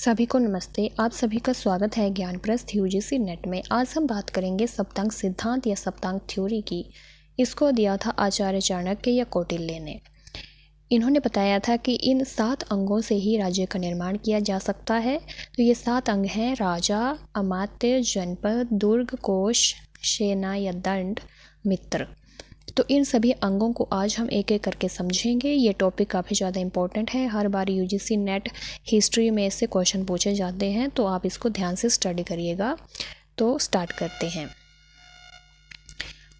सभी को नमस्ते। आप सभी का स्वागत है ज्ञानप्रस्थ यूजीसी नेट में। आज हम बात करेंगे सप्तांग सिद्धांत या सप्तांग थ्योरी की। इसको दिया था आचार्य चाणक्य या कौटिल्य ने। इन्होंने बताया था कि इन 7 अंगों से ही राज्य का निर्माण किया जा सकता है। तो ये 7 अंग हैं: राजा, अमात्य, जनपद, दुर्ग, कोश, सेना या दंड, मित्र। तो इन सभी अंगों को आज हम एक एक करके समझेंगे। ये टॉपिक काफ़ी ज़्यादा इम्पोर्टेंट है। हर बार यूजीसी नेट हिस्ट्री में इससे क्वेश्चन पूछे जाते हैं, तो आप इसको ध्यान से स्टडी करिएगा। तो स्टार्ट करते हैं।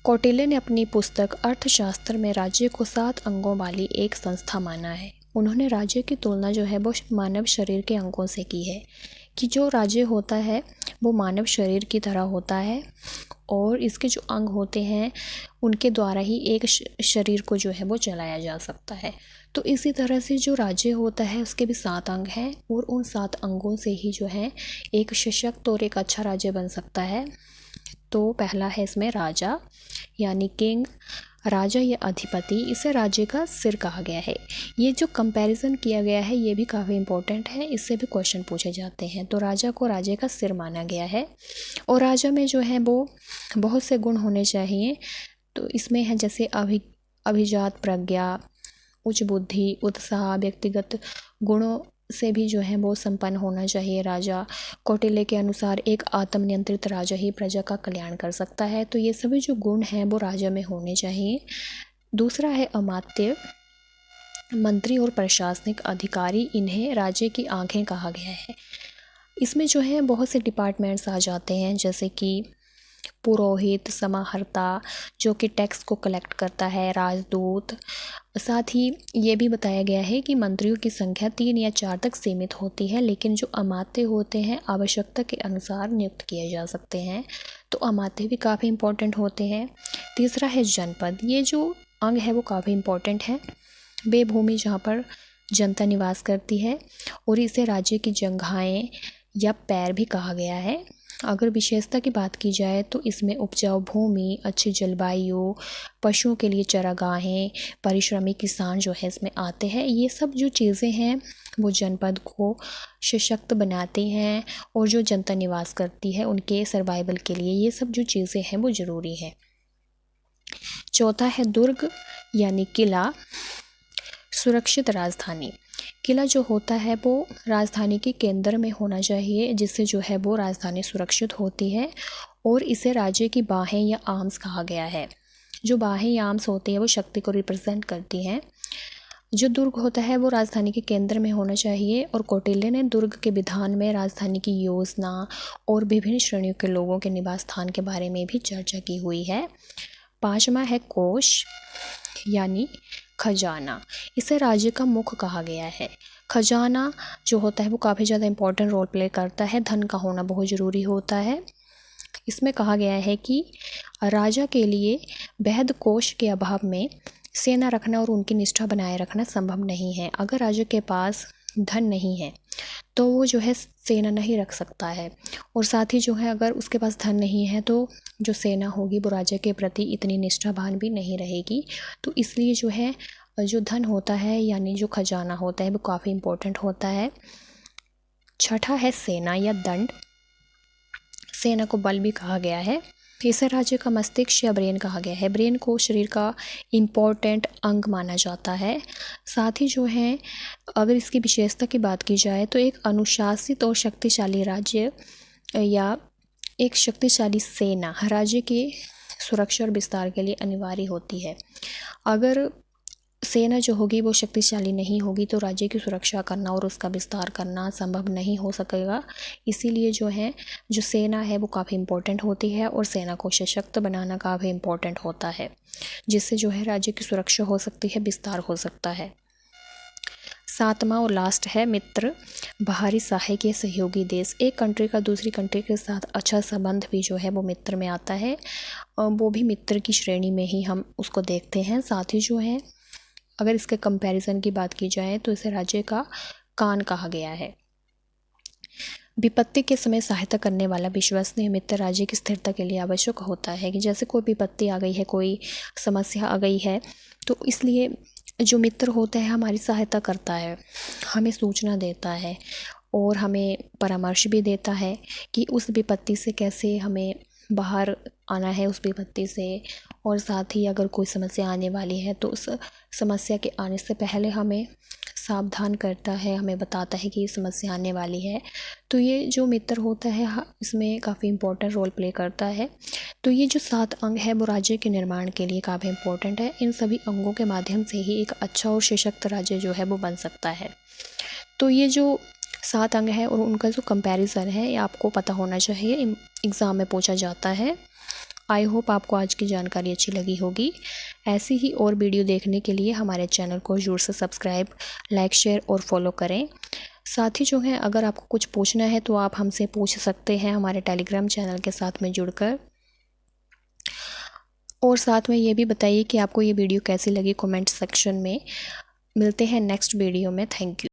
कौटिल्य ने अपनी पुस्तक अर्थशास्त्र में राज्य को 7 अंगों वाली एक संस्था माना है। उन्होंने राज्य की तुलना जो है वो मानव शरीर के अंगों से की है कि जो राज्य होता है वो मानव शरीर की तरह होता है और इसके जो अंग होते हैं उनके द्वारा ही एक शरीर को जो है वो चलाया जा सकता है। तो इसी तरह से जो राज्य होता है उसके भी 7 अंग हैं और उन 7 अंगों से ही जो है एक सशक्त और एक अच्छा राज्य बन सकता है। तो पहला है इसमें राजा यानी किंग। राजा या अधिपति, इसे राज्य का सिर कहा गया है। ये जो कंपैरिजन किया गया है ये भी काफ़ी इम्पोर्टेंट है, इससे भी क्वेश्चन पूछे जाते हैं। तो राजा को राज्य का सिर माना गया है और राजा में जो है वो बहुत से गुण होने चाहिए। तो इसमें है जैसे अभिजात प्रज्ञा, उच्च बुद्धि, उत्साह, व्यक्तिगत गुणों से भी जो है वो संपन्न होना चाहिए राजा। कौटिल्य के अनुसार एक आत्मनियंत्रित राजा ही प्रजा का कल्याण कर सकता है। तो ये सभी जो गुण हैं वो राजा में होने चाहिए। दूसरा है अमात्य, मंत्री और प्रशासनिक अधिकारी। इन्हें राज्य की आंखें कहा गया है। इसमें जो है बहुत से डिपार्टमेंट्स आ जाते हैं, जैसे कि पुरोहित, समाहर्ता जो कि टैक्स को कलेक्ट करता है, राजदूत। साथ ही ये भी बताया गया है कि मंत्रियों की संख्या 3 या 4 तक सीमित होती है, लेकिन जो अमात्य होते हैं आवश्यकता के अनुसार नियुक्त किए जा सकते हैं। तो अमात्य भी काफ़ी इम्पोर्टेंट होते हैं। तीसरा है जनपद। ये जो अंग है वो काफ़ी इम्पोर्टेंट है। वे भूमि जहाँ पर जनता निवास करती है और इसे राज्य की जगहें या पैर भी कहा गया है। अगर विशेषता की बात की जाए तो इसमें उपजाऊ भूमि, अच्छी जलवायु, पशुओं के लिए चारागाहें, परिश्रमी किसान जो है इसमें आते हैं। ये सब जो चीज़ें हैं वो जनपद को सशक्त बनाती हैं और जो जनता निवास करती है उनके सर्वाइवल के लिए ये सब जो चीज़ें हैं वो ज़रूरी है। चौथा है दुर्ग यानी किला, सुरक्षित राजधानी। किला जो होता है वो राजधानी के केंद्र में होना चाहिए, जिससे जो है वो राजधानी सुरक्षित होती है और इसे राज्य की बाहें या आर्म्स कहा गया है। जो बाहें या आर्म्स होती है वो शक्ति को रिप्रेजेंट करती हैं। जो दुर्ग होता है वो राजधानी के केंद्र में होना चाहिए और कौटिल्य ने दुर्ग के विधान में राजधानी की योजना और विभिन्न श्रेणियों के लोगों के निवास स्थान के बारे में भी चर्चा की हुई है। 5वां है कोश यानी खजाना। इसे राज्य का मुख कहा गया है। खजाना जो होता है वो काफ़ी ज़्यादा इम्पोर्टेंट रोल प्ले करता है। धन का होना बहुत ज़रूरी होता है। इसमें कहा गया है कि राजा के लिए वैध कोष के अभाव में सेना रखना और उनकी निष्ठा बनाए रखना संभव नहीं है। अगर राजा के पास धन नहीं है तो वो जो है सेना नहीं रख सकता है और साथ ही जो है अगर उसके पास धन नहीं है तो जो सेना होगी वो राजा के प्रति इतनी निष्ठावान भी नहीं रहेगी। तो इसलिए जो है जो धन होता है यानी जो खजाना होता है वो काफ़ी इम्पोर्टेंट होता है। 6ठा है सेना या दंड। सेना को बल भी कहा गया है। इसे राज्य का मस्तिष्क या ब्रेन कहा गया है। ब्रेन को शरीर का इम्पोर्टेंट अंग माना जाता है। साथ ही जो है अगर इसकी विशेषता की बात की जाए तो एक अनुशासित और शक्तिशाली राज्य या एक शक्तिशाली सेना राज्य के सुरक्षा और विस्तार के लिए अनिवार्य होती है। अगर सेना जो होगी वो शक्तिशाली नहीं होगी तो राज्य की सुरक्षा करना और उसका विस्तार करना संभव नहीं हो सकेगा। इसीलिए जो है जो सेना है वो काफ़ी इम्पोर्टेंट होती है और सेना को सशक्त बनाना काफ़ी इम्पोर्टेंट होता है, जिससे जो है राज्य की सुरक्षा हो सकती है, विस्तार हो सकता है। 7वां और लास्ट है मित्र, बाहरी सहायक या सहयोगी देश। एक कंट्री का दूसरी कंट्री के साथ अच्छा संबंध भी जो है वो मित्र में आता है। वो भी मित्र की श्रेणी में ही हम उसको देखते हैं। साथ ही जो है अगर इसके कंपैरिजन की बात की जाए तो इसे राज्य का कान कहा गया है। विपत्ति के समय सहायता करने वाला विश्वसनीय मित्र राज्य की स्थिरता के लिए आवश्यक होता है। कि जैसे कोई विपत्ति आ गई है, कोई समस्या आ गई है, तो इसलिए जो मित्र होता है हमारी सहायता करता है, हमें सूचना देता है और हमें परामर्श भी देता है कि उस विपत्ति से कैसे हमें बाहर आना है उस विपत्ति से। और साथ ही अगर कोई समस्या आने वाली है तो उस समस्या के आने से पहले हमें सावधान करता है, हमें बताता है कि ये समस्या आने वाली है। तो ये जो मित्र होता है इसमें काफ़ी इम्पोर्टेंट रोल प्ले करता है। तो ये जो 7 अंग है वो राज्य के निर्माण के लिए काफ़ी इम्पोर्टेंट है। इन सभी अंगों के माध्यम से ही एक अच्छा और सशक्त राज्य जो है वो बन सकता है। तो ये जो 7 अंग है और उनका जो कंपैरिजन है ये आपको पता होना चाहिए, एग्ज़ाम में पूछा जाता है। आई होप आपको आज की जानकारी अच्छी लगी होगी। ऐसी ही और वीडियो देखने के लिए हमारे चैनल को ज़रूर से सब्सक्राइब, लाइक, शेयर और फॉलो करें। साथ ही जो है अगर आपको कुछ पूछना है तो आप हमसे पूछ सकते हैं हमारे टेलीग्राम चैनल के साथ में जुड़कर। और साथ में ये भी बताइए कि आपको ये वीडियो कैसी लगी कमेंट सेक्शन में। मिलते हैं नेक्स्ट वीडियो में। Thank you.